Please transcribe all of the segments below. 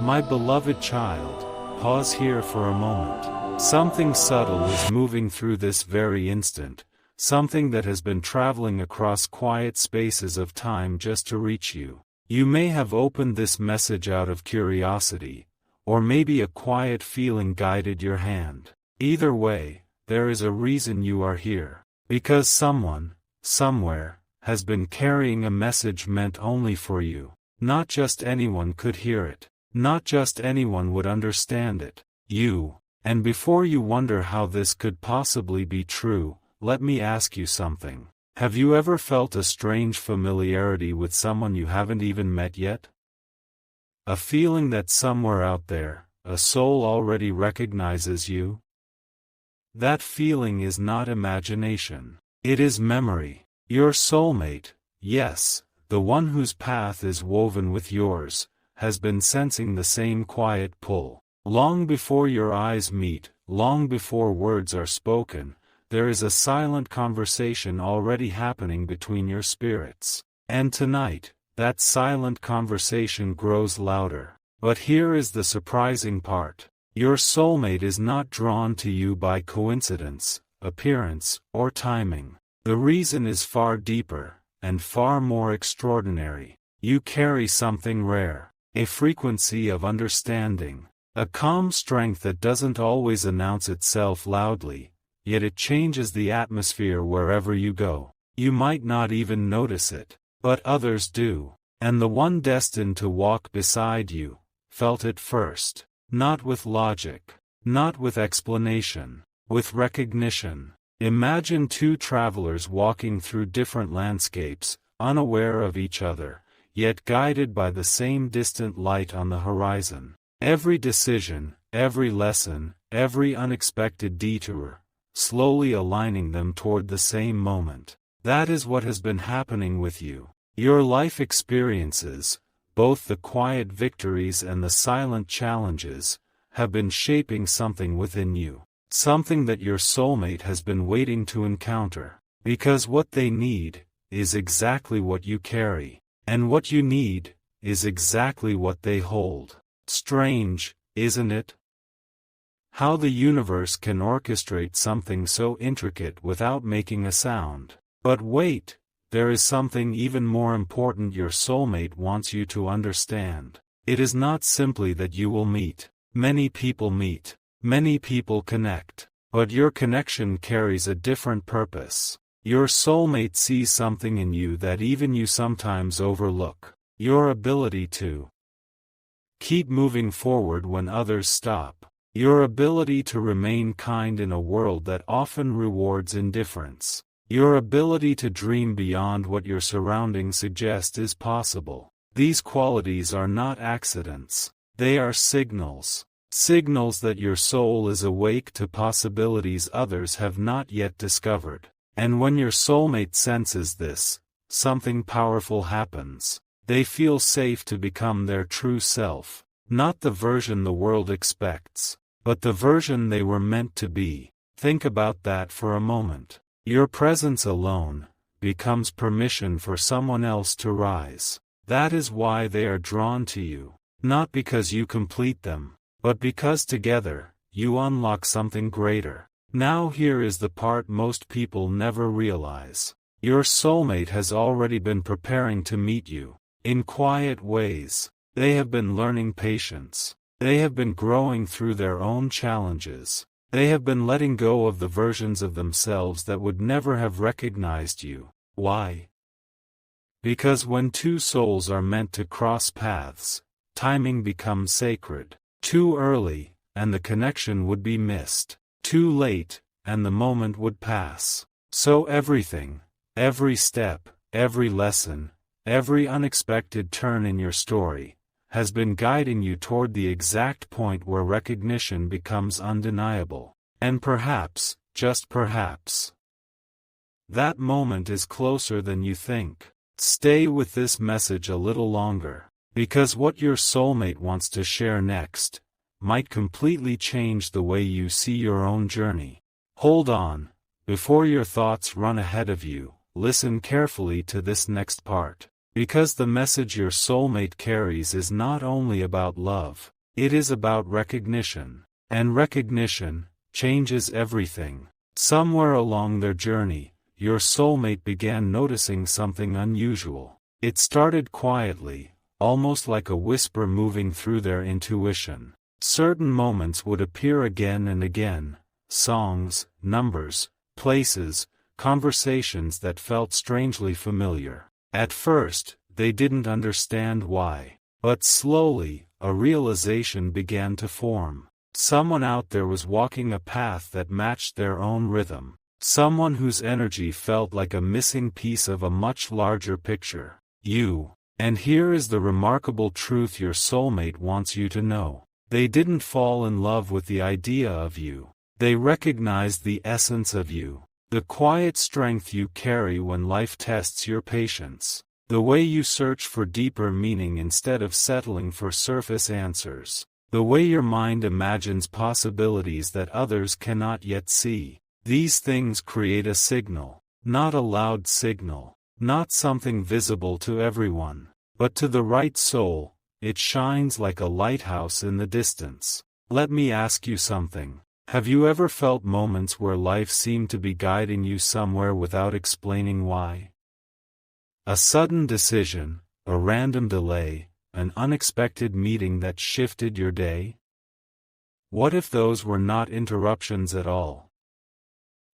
My beloved child, pause here for a moment. Something subtle is moving through this very instant, something that has been traveling across quiet spaces of time just to reach you. You may have opened this message out of curiosity, or maybe a quiet feeling guided your hand. Either way, there is a reason you are here. Because someone, somewhere, has been carrying a message meant only for you. Not just anyone could hear it. Not just anyone would understand it. You. And before you wonder how this could possibly be true, let me ask you something. Have you ever felt a strange familiarity with someone you haven't even met yet? A feeling that somewhere out there, a soul already recognizes you? That feeling is not imagination. It is memory. Your soulmate, yes, the one whose path is woven with yours, has been sensing the same quiet pull. Long before your eyes meet, long before words are spoken, there is a silent conversation already happening between your spirits. And tonight, that silent conversation grows louder. But here is the surprising part. Your soulmate is not drawn to you by coincidence, appearance, or timing. The reason is far deeper, and far more extraordinary. You carry something rare, a frequency of understanding, a calm strength that doesn't always announce itself loudly, yet it changes the atmosphere wherever you go. You might not even notice it, but others do. And the one destined to walk beside you, felt it first. Not with logic, not with explanation, with recognition. Imagine two travelers walking through different landscapes, unaware of each other, yet guided by the same distant light on the horizon. Every decision, every lesson, every unexpected detour, slowly aligning them toward the same moment. That is what has been happening with you. Your life experiences, both the quiet victories and the silent challenges, have been shaping something within you. Something that your soulmate has been waiting to encounter. Because what they need is exactly what you carry. And what you need is exactly what they hold. Strange, isn't it? How the universe can orchestrate something so intricate without making a sound. But wait, there is something even more important your soulmate wants you to understand. It is not simply that you will meet. Many people meet. Many people connect. But your connection carries a different purpose. Your soulmate sees something in you that even you sometimes overlook. Your ability to keep moving forward when others stop. Your ability to remain kind in a world that often rewards indifference. Your ability to dream beyond what your surroundings suggest is possible. These qualities are not accidents. They are signals. Signals that your soul is awake to possibilities others have not yet discovered. And when your soulmate senses this, something powerful happens. They feel safe to become their true self. Not the version the world expects, but the version they were meant to be. Think about that for a moment. Your presence alone becomes permission for someone else to rise. That is why they are drawn to you. Not because you complete them, but because together, you unlock something greater. Now here is the part most people never realize. Your soulmate has already been preparing to meet you. In quiet ways. They have been learning patience. They have been growing through their own challenges. They have been letting go of the versions of themselves that would never have recognized you. Why? Because when two souls are meant to cross paths, timing becomes sacred. Too early, and the connection would be missed. Too late, and the moment would pass. So everything, every step, every lesson, every unexpected turn in your story, has been guiding you toward the exact point where recognition becomes undeniable. And perhaps, just perhaps, that moment is closer than you think. Stay with this message a little longer, because what your soulmate wants to share next might completely change the way you see your own journey. Hold on, before your thoughts run ahead of you, listen carefully to this next part. Because the message your soulmate carries is not only about love, it is about recognition. And recognition changes everything. Somewhere along their journey, your soulmate began noticing something unusual. It started quietly, almost like a whisper moving through their intuition. Certain moments would appear again and again, songs, numbers, places, conversations that felt strangely familiar. At first, they didn't understand why. But slowly, a realization began to form. Someone out there was walking a path that matched their own rhythm. Someone whose energy felt like a missing piece of a much larger picture. You. And here is the remarkable truth your soulmate wants you to know. They didn't fall in love with the idea of you. They recognized the essence of you. The quiet strength you carry when life tests your patience. The way you search for deeper meaning instead of settling for surface answers. The way your mind imagines possibilities that others cannot yet see. These things create a signal, not a loud signal, not something visible to everyone, but to the right soul. It shines like a lighthouse in the distance. Let me ask you something. Have you ever felt moments where life seemed to be guiding you somewhere without explaining why? A sudden decision, a random delay, an unexpected meeting that shifted your day? What if those were not interruptions at all?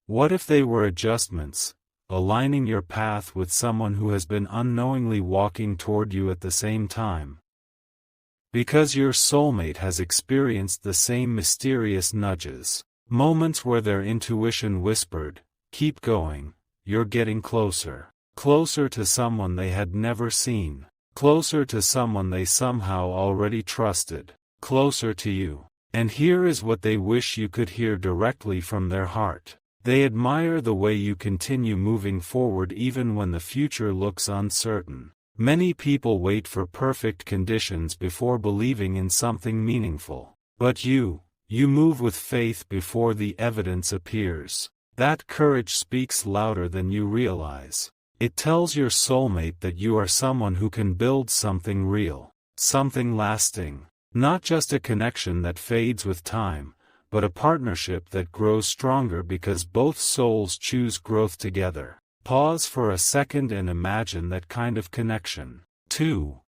What if they were adjustments, aligning your path with someone who has been unknowingly walking toward you at the same time? Because your soulmate has experienced the same mysterious nudges, moments where their intuition whispered, "Keep going, you're getting closer." Closer to someone they had never seen. Closer to someone they somehow already trusted. Closer to you. And here is what they wish you could hear directly from their heart. They admire the way you continue moving forward even when the future looks uncertain. Many people wait for perfect conditions before believing in something meaningful. But you move with faith before the evidence appears. That courage speaks louder than you realize. It tells your soulmate that you are someone who can build something real, something lasting. Not just a connection that fades with time, but a partnership that grows stronger because both souls choose growth together. Pause for a second and imagine that kind of connection. 2.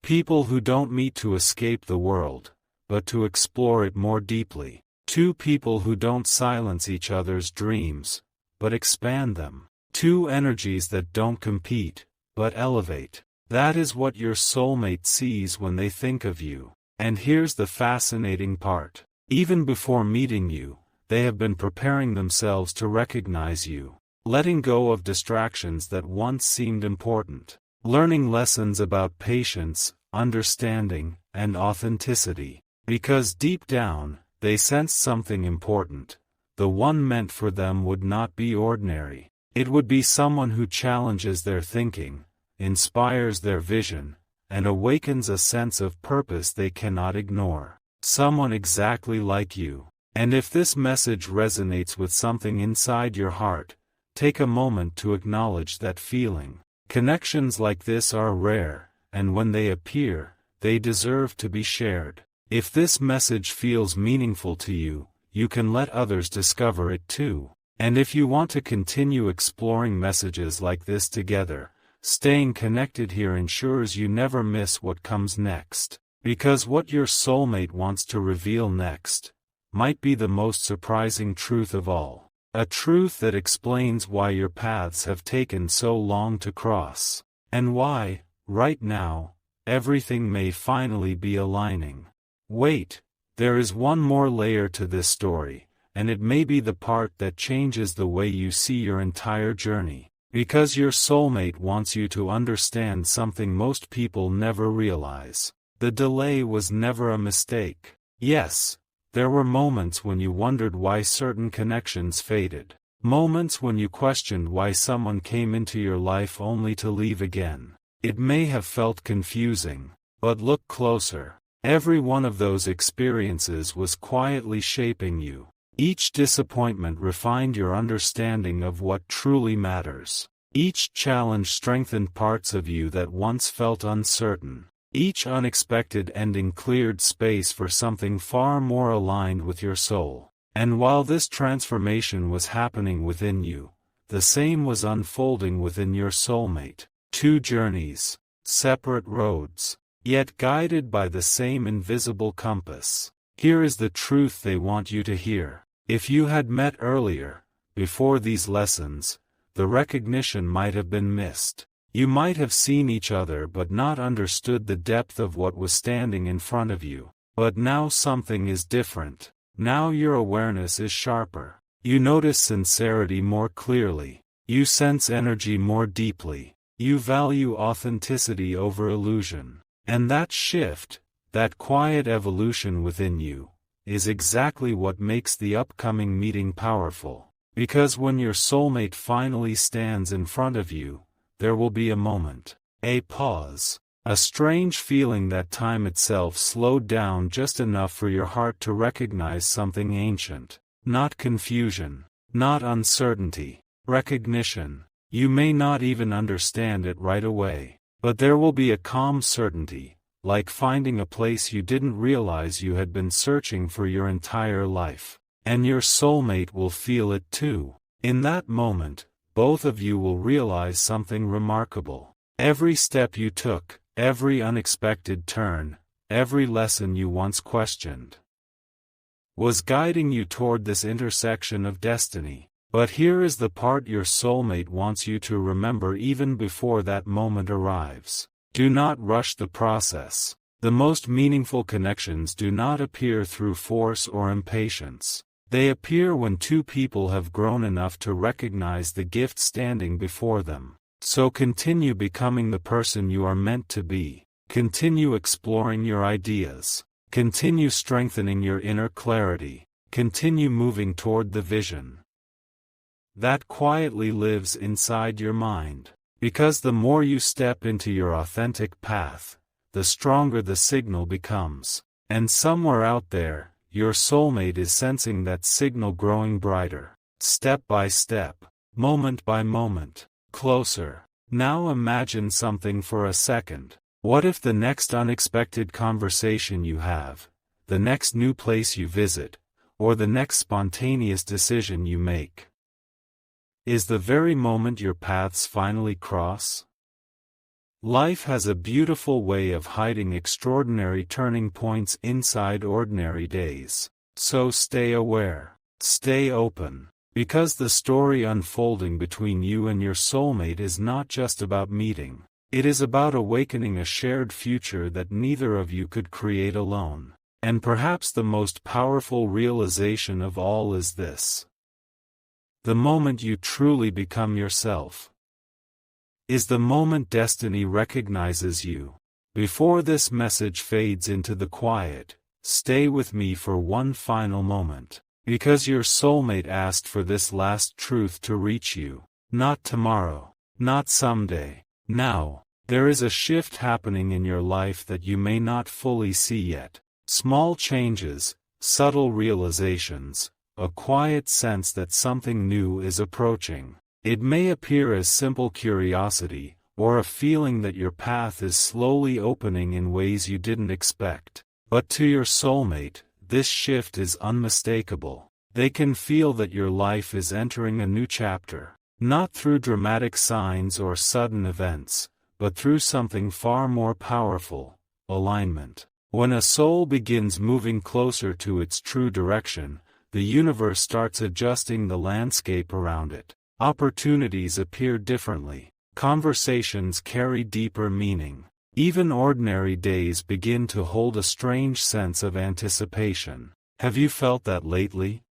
People who don't meet to escape the world, but to explore it more deeply. 2 people who don't silence each other's dreams, but expand them. 2 energies that don't compete, but elevate. That is what your soulmate sees when they think of you. And here's the fascinating part. Even before meeting you, they have been preparing themselves to recognize you. Letting go of distractions that once seemed important. Learning lessons about patience, understanding, and authenticity. Because deep down, they sensed something important. The one meant for them would not be ordinary. It would be someone who challenges their thinking, inspires their vision, and awakens a sense of purpose they cannot ignore. Someone exactly like you. And if this message resonates with something inside your heart, take a moment to acknowledge that feeling. Connections like this are rare, and when they appear, they deserve to be shared. If this message feels meaningful to you, you can let others discover it too. And if you want to continue exploring messages like this together, staying connected here ensures you never miss what comes next. Because what your soulmate wants to reveal next might be the most surprising truth of all. A truth that explains why your paths have taken so long to cross. And why, right now, everything may finally be aligning. Wait, there is one more layer to this story. And it may be the part that changes the way you see your entire journey. Because your soulmate wants you to understand something most people never realize. The delay was never a mistake. Yes, there were moments when you wondered why certain connections faded. Moments when you questioned why someone came into your life only to leave again. It may have felt confusing, but look closer. Every one of those experiences was quietly shaping you. Each disappointment refined your understanding of what truly matters. Each challenge strengthened parts of you that once felt uncertain. Each unexpected ending cleared space for something far more aligned with your soul. And while this transformation was happening within you, the same was unfolding within your soulmate. Two journeys, separate roads, yet guided by the same invisible compass. Here is the truth they want you to hear. If you had met earlier, before these lessons, the recognition might have been missed. You might have seen each other but not understood the depth of what was standing in front of you. But now something is different. Now your awareness is sharper. You notice sincerity more clearly. You sense energy more deeply. You value authenticity over illusion. And that shift, that quiet evolution within you, is exactly what makes the upcoming meeting powerful. Because when your soulmate finally stands in front of you, there will be a moment, a pause, a strange feeling that time itself slowed down just enough for your heart to recognize something ancient. Not confusion, not uncertainty, recognition. You may not even understand it right away, but there will be a calm certainty, like finding a place you didn't realize you had been searching for your entire life. And your soulmate will feel it too. In that moment, both of you will realize something remarkable. Every step you took, every unexpected turn, every lesson you once questioned, was guiding you toward this intersection of destiny. But here is the part your soulmate wants you to remember even before that moment arrives. Do not rush the process. The most meaningful connections do not appear through force or impatience. They appear when two people have grown enough to recognize the gift standing before them. So continue becoming the person you are meant to be. Continue exploring your ideas. Continue strengthening your inner clarity. Continue moving toward the vision that quietly lives inside your mind. Because the more you step into your authentic path, the stronger the signal becomes. And somewhere out there, your soulmate is sensing that signal growing brighter, step by step, moment by moment, closer. Now imagine something for a second. What if the next unexpected conversation you have, the next new place you visit, or the next spontaneous decision you make, is the very moment your paths finally cross? Life has a beautiful way of hiding extraordinary turning points inside ordinary days. So stay aware, stay open, because the story unfolding between you and your soulmate is not just about meeting. It is about awakening a shared future that neither of you could create alone. And perhaps the most powerful realization of all is this: the moment you truly become yourself is the moment destiny recognizes you. Before this message fades into the quiet, stay with me for one final moment. Because your soulmate asked for this last truth to reach you. Not tomorrow, not someday. Now, there is a shift happening in your life that you may not fully see yet. Small changes, subtle realizations, a quiet sense that something new is approaching. It may appear as simple curiosity, or a feeling that your path is slowly opening in ways you didn't expect. But to your soulmate, this shift is unmistakable. They can feel that your life is entering a new chapter, not through dramatic signs or sudden events, but through something far more powerful: alignment. When a soul begins moving closer to its true direction, the universe starts adjusting the landscape around it. Opportunities appear differently. Conversations carry deeper meaning. Even ordinary days begin to hold a strange sense of anticipation. Have you felt that lately?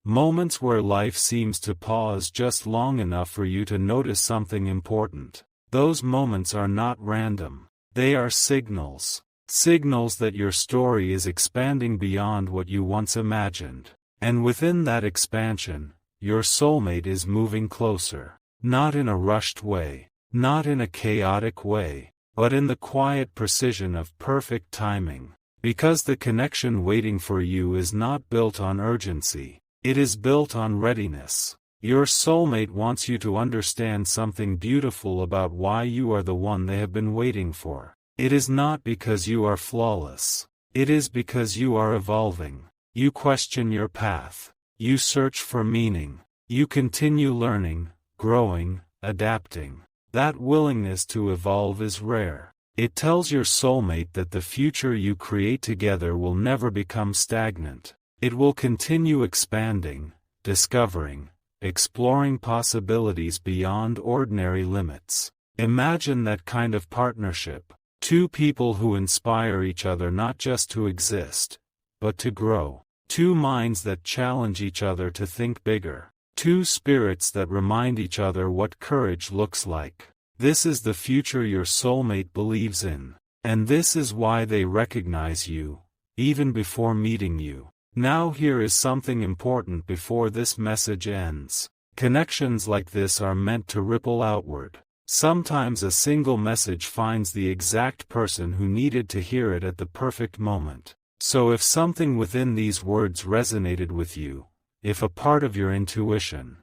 Moments where life seems to pause just long enough for you to notice something important. Those moments are not random. They are signals. Signals that your story is expanding beyond what you once imagined. And within that expansion, your soulmate is moving closer. Not in a rushed way, not in a chaotic way, but in the quiet precision of perfect timing. Because the connection waiting for you is not built on urgency, it is built on readiness. Your soulmate wants you to understand something beautiful about why you are the one they have been waiting for. It is not because you are flawless. It is because you are evolving. You question your path. You search for meaning. You continue learning, growing, adapting. That willingness to evolve is rare. It tells your soulmate that the future you create together will never become stagnant. It will continue expanding, discovering, exploring possibilities beyond ordinary limits. Imagine that kind of partnership. Two people who inspire each other not just to exist, but to grow. Two minds that challenge each other to think bigger. Two spirits that remind each other what courage looks like. This is the future your soulmate believes in. And this is why they recognize you, even before meeting you. Now here is something important before this message ends. Connections like this are meant to ripple outward. Sometimes a single message finds the exact person who needed to hear it at the perfect moment. So if something within these words resonated with you, if a part of your intuition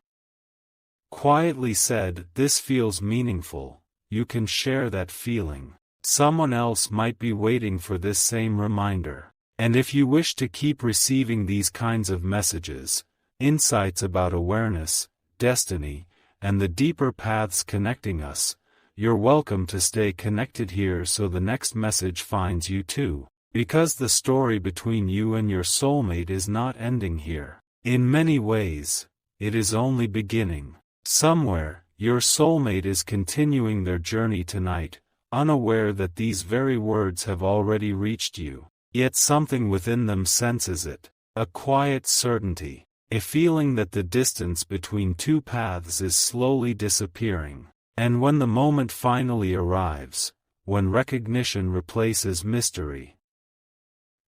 quietly said, "This feels meaningful," you can share that feeling. Someone else might be waiting for this same reminder. And if you wish to keep receiving these kinds of messages, insights about awareness, destiny, and the deeper paths connecting us, you're welcome to stay connected here so the next message finds you too. Because the story between you and your soulmate is not ending here. In many ways, it is only beginning. Somewhere, your soulmate is continuing their journey tonight, unaware that these very words have already reached you. Yet something within them senses it. A quiet certainty. A feeling that the distance between two paths is slowly disappearing. And when the moment finally arrives, when recognition replaces mystery,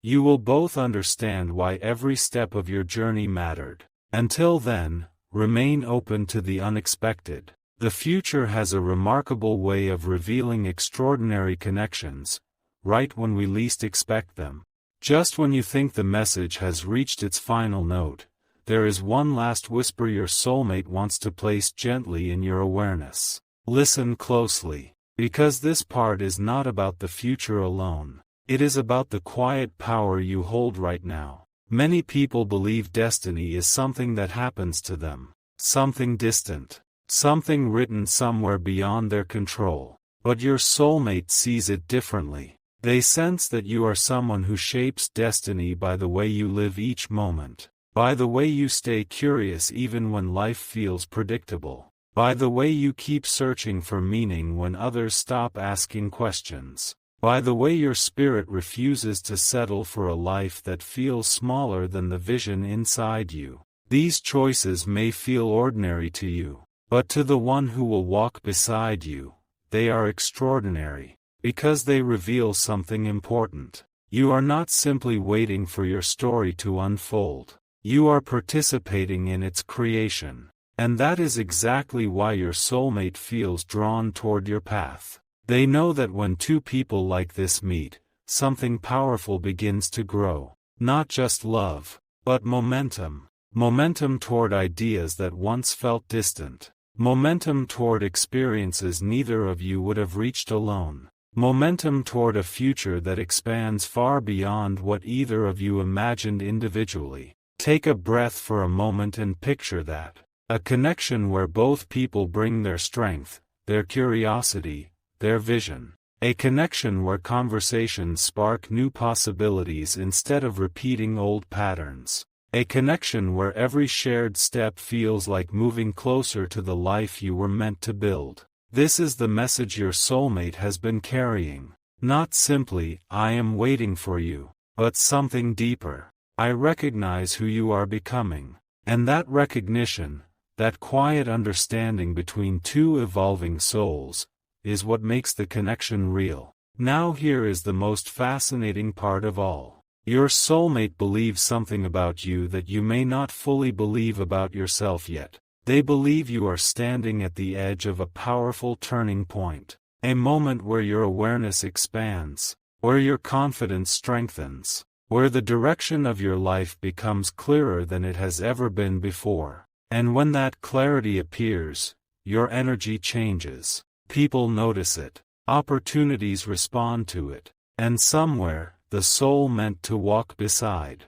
you will both understand why every step of your journey mattered. Until then, remain open to the unexpected. The future has a remarkable way of revealing extraordinary connections, right when we least expect them. Just when you think the message has reached its final note, there is one last whisper your soulmate wants to place gently in your awareness. Listen closely, because this part is not about the future alone. It is about the quiet power you hold right now. Many people believe destiny is something that happens to them, something distant, something written somewhere beyond their control. But your soulmate sees it differently. They sense that you are someone who shapes destiny by the way you live each moment, by the way you stay curious even when life feels predictable, by the way you keep searching for meaning when others stop asking questions, by the way your spirit refuses to settle for a life that feels smaller than the vision inside you. These choices may feel ordinary to you, but to the one who will walk beside you, they are extraordinary. Because they reveal something important. You are not simply waiting for your story to unfold. You are participating in its creation. And that is exactly why your soulmate feels drawn toward your path. They know that when two people like this meet, something powerful begins to grow. Not just love, but momentum. Momentum toward ideas that once felt distant. Momentum toward experiences neither of you would have reached alone. Momentum toward a future that expands far beyond what either of you imagined individually. Take a breath for a moment and picture that. A connection where both people bring their strength, their curiosity, their vision. A connection where conversations spark new possibilities instead of repeating old patterns. A connection where every shared step feels like moving closer to the life you were meant to build. This is the message your soulmate has been carrying. Not simply, "I am waiting for you," but something deeper. "I recognize who you are becoming." And that recognition, that quiet understanding between two evolving souls, is what makes the connection real. Now here is the most fascinating part of all. Your soulmate believes something about you that you may not fully believe about yourself yet. They believe you are standing at the edge of a powerful turning point, a moment where your awareness expands, where your confidence strengthens, where the direction of your life becomes clearer than it has ever been before. And when that clarity appears, your energy changes. People notice it. Opportunities respond to it. And somewhere, the soul meant to walk beside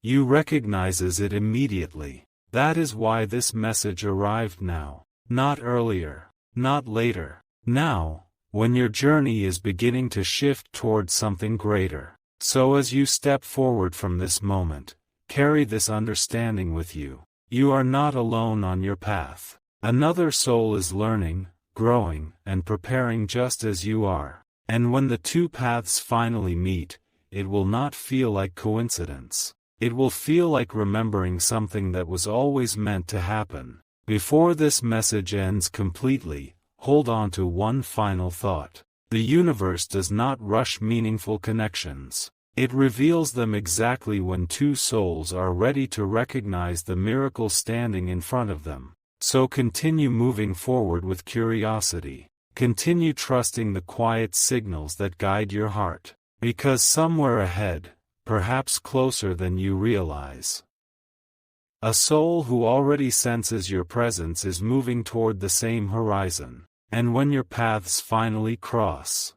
you recognizes it immediately. That is why this message arrived now. Not earlier. Not later. Now, when your journey is beginning to shift towards something greater. So as you step forward from this moment, carry this understanding with you. You are not alone on your path. Another soul is learning, growing, and preparing just as you are. And when the two paths finally meet, it will not feel like coincidence. It will feel like remembering something that was always meant to happen. Before this message ends completely, hold on to one final thought. The universe does not rush meaningful connections. It reveals them exactly when two souls are ready to recognize the miracle standing in front of them. So continue moving forward with curiosity. Continue trusting the quiet signals that guide your heart. Because somewhere ahead, perhaps closer than you realize, a soul who already senses your presence is moving toward the same horizon. And when your paths finally cross,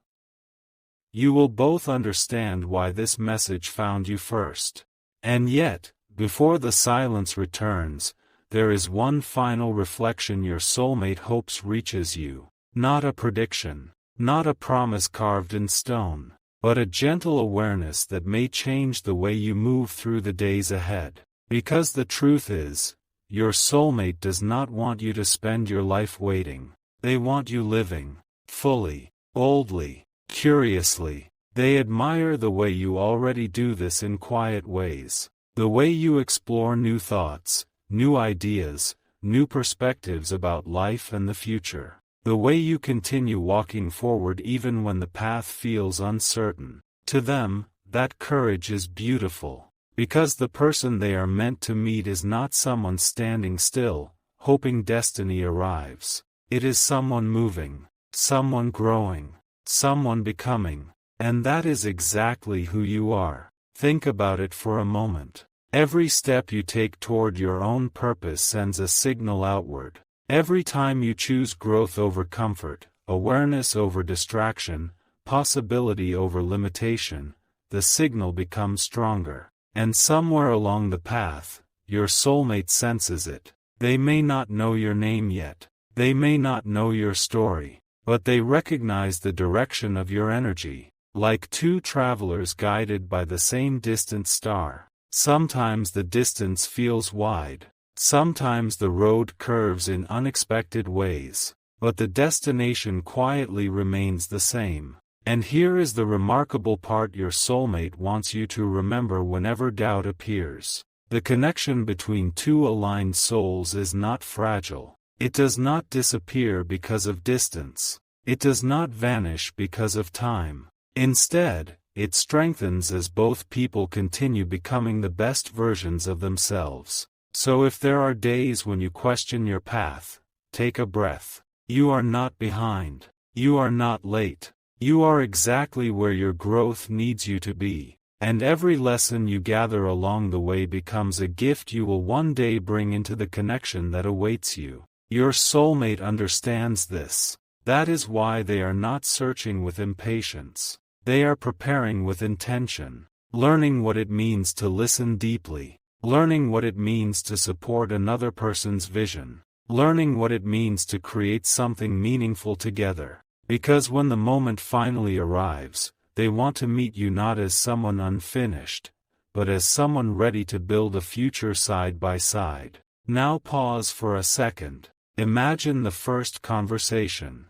you will both understand why this message found you first. And yet, before the silence returns, there is one final reflection your soulmate hopes reaches you. Not a prediction, not a promise carved in stone, but a gentle awareness that may change the way you move through the days ahead. Because the truth is, your soulmate does not want you to spend your life waiting. They want you living, fully, boldly, curiously. They admire the way you already do this in quiet ways. The way you explore new thoughts, new ideas, new perspectives about life and the future. The way you continue walking forward even when the path feels uncertain. To them, that courage is beautiful. Because the person they are meant to meet is not someone standing still, hoping destiny arrives. It is someone moving, someone growing, someone becoming. And that is exactly who you are. Think about it for a moment. Every step you take toward your own purpose sends a signal outward. Every time you choose growth over comfort, awareness over distraction, possibility over limitation, the signal becomes stronger. And somewhere along the path, your soulmate senses it. They may not know your name yet. They may not know your story. But they recognize the direction of your energy. Like two travelers guided by the same distant star. Sometimes the distance feels wide. Sometimes the road curves in unexpected ways. But the destination quietly remains the same. And here is the remarkable part your soulmate wants you to remember whenever doubt appears. The connection between two aligned souls is not fragile. It does not disappear because of distance. It does not vanish because of time. Instead, it strengthens as both people continue becoming the best versions of themselves. So if there are days when you question your path, take a breath. You are not behind. You are not late. You are exactly where your growth needs you to be. And every lesson you gather along the way becomes a gift you will one day bring into the connection that awaits you. Your soulmate understands this. That is why they are not searching with impatience. They are preparing with intention, learning what it means to listen deeply, learning what it means to support another person's vision, learning what it means to create something meaningful together. Because when the moment finally arrives, they want to meet you not as someone unfinished, but as someone ready to build a future side by side. Now pause for a second. Imagine the first conversation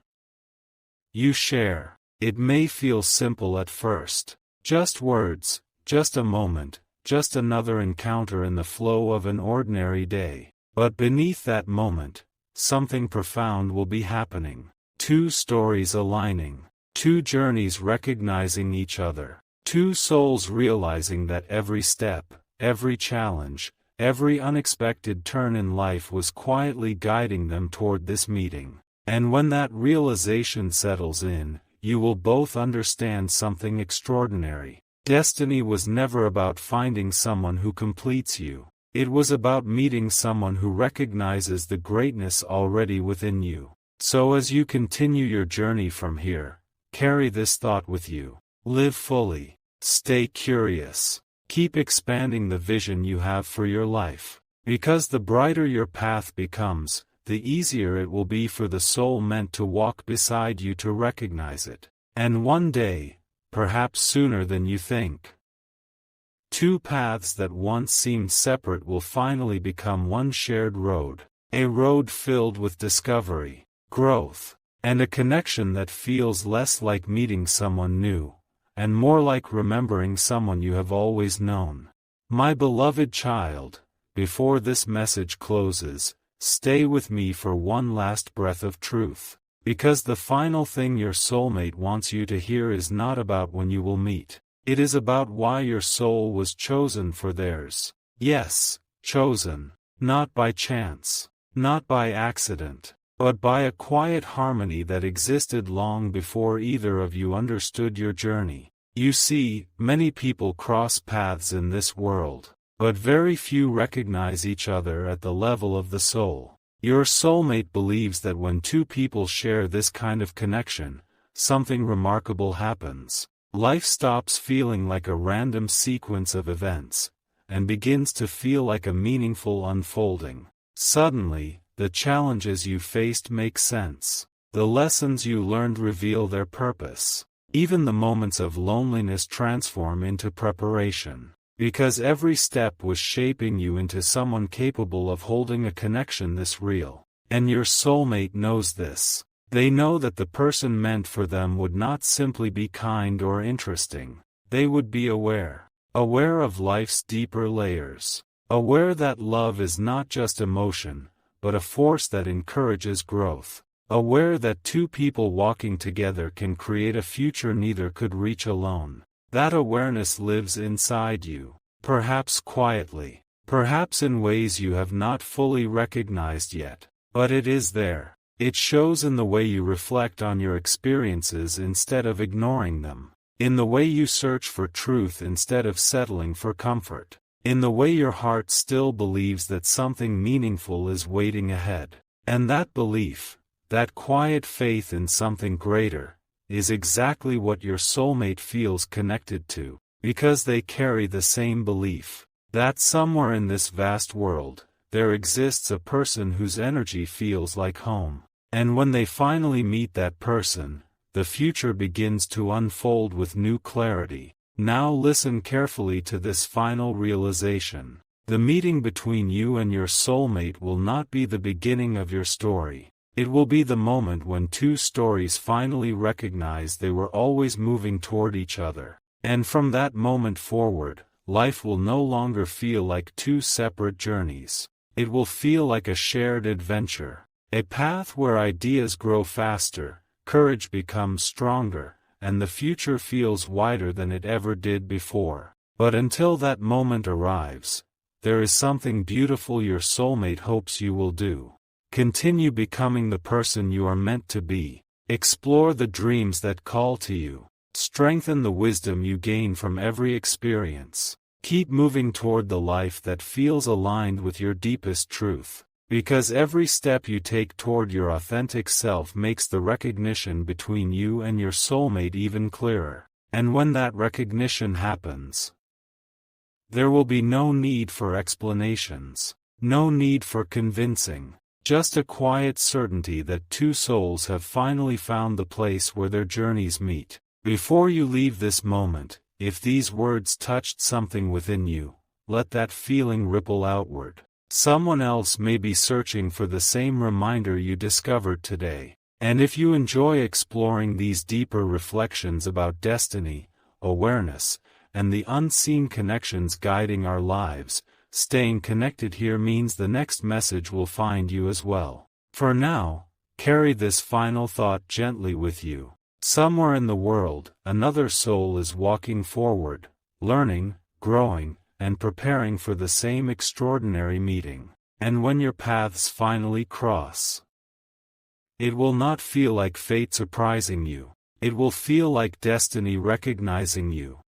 you share. It may feel simple at first. Just words, just a moment, just another encounter in the flow of an ordinary day. But beneath that moment, something profound will be happening. Two stories aligning. Two journeys recognizing each other. Two souls realizing that every step, every challenge, every unexpected turn in life was quietly guiding them toward this meeting. And when that realization settles in, you will both understand something extraordinary. Destiny was never about finding someone who completes you. It was about meeting someone who recognizes the greatness already within you. So as you continue your journey from here, carry this thought with you. Live fully. Stay curious. Keep expanding the vision you have for your life. Because the brighter your path becomes, the easier it will be for the soul meant to walk beside you to recognize it. And one day, perhaps sooner than you think, two paths that once seemed separate will finally become one shared road. A road filled with discovery, growth, and a connection that feels less like meeting someone new, and more like remembering someone you have always known. My beloved child, before this message closes, stay with me for one last breath of truth. Because the final thing your soulmate wants you to hear is not about when you will meet. It is about why your soul was chosen for theirs. Yes, chosen. Not by chance. Not by accident. But by a quiet harmony that existed long before either of you understood your journey. You see, many people cross paths in this world, but very few recognize each other at the level of the soul. Your soulmate believes that when two people share this kind of connection, something remarkable happens. Life stops feeling like a random sequence of events, and begins to feel like a meaningful unfolding. Suddenly, the challenges you faced make sense. The lessons you learned reveal their purpose. Even the moments of loneliness transform into preparation. Because every step was shaping you into someone capable of holding a connection this real. And your soulmate knows this. They know that the person meant for them would not simply be kind or interesting. They would be aware. Aware of life's deeper layers. Aware that love is not just emotion, but a force that encourages growth. Aware that two people walking together can create a future neither could reach alone. That awareness lives inside you, perhaps quietly, perhaps in ways you have not fully recognized yet, but it is there. It shows in the way you reflect on your experiences instead of ignoring them, in the way you search for truth instead of settling for comfort, in the way your heart still believes that something meaningful is waiting ahead. And that belief, that quiet faith in something greater, is exactly what your soulmate feels connected to, because they carry the same belief, that somewhere in this vast world, there exists a person whose energy feels like home. And when they finally meet that person, the future begins to unfold with new clarity. Now listen carefully to this final realization. The meeting between you and your soulmate will not be the beginning of your story. It will be the moment when two stories finally recognize they were always moving toward each other. And from that moment forward, life will no longer feel like two separate journeys. It will feel like a shared adventure. A path where ideas grow faster, courage becomes stronger, and the future feels wider than it ever did before. But until that moment arrives, there is something beautiful your soulmate hopes you will do. Continue becoming the person you are meant to be. Explore the dreams that call to you. Strengthen the wisdom you gain from every experience. Keep moving toward the life that feels aligned with your deepest truth. Because every step you take toward your authentic self makes the recognition between you and your soulmate even clearer. And when that recognition happens, there will be no need for explanations, no need for convincing, just a quiet certainty that two souls have finally found the place where their journeys meet. Before you leave this moment, if these words touched something within you, let that feeling ripple outward. Someone else may be searching for the same reminder you discovered today. And if you enjoy exploring these deeper reflections about destiny, awareness, and the unseen connections guiding our lives, staying connected here means the next message will find you as well. For now, carry this final thought gently with you. Somewhere in the world, another soul is walking forward, learning, growing, and preparing for the same extraordinary meeting. And when your paths finally cross, it will not feel like fate surprising you. It will feel like destiny recognizing you.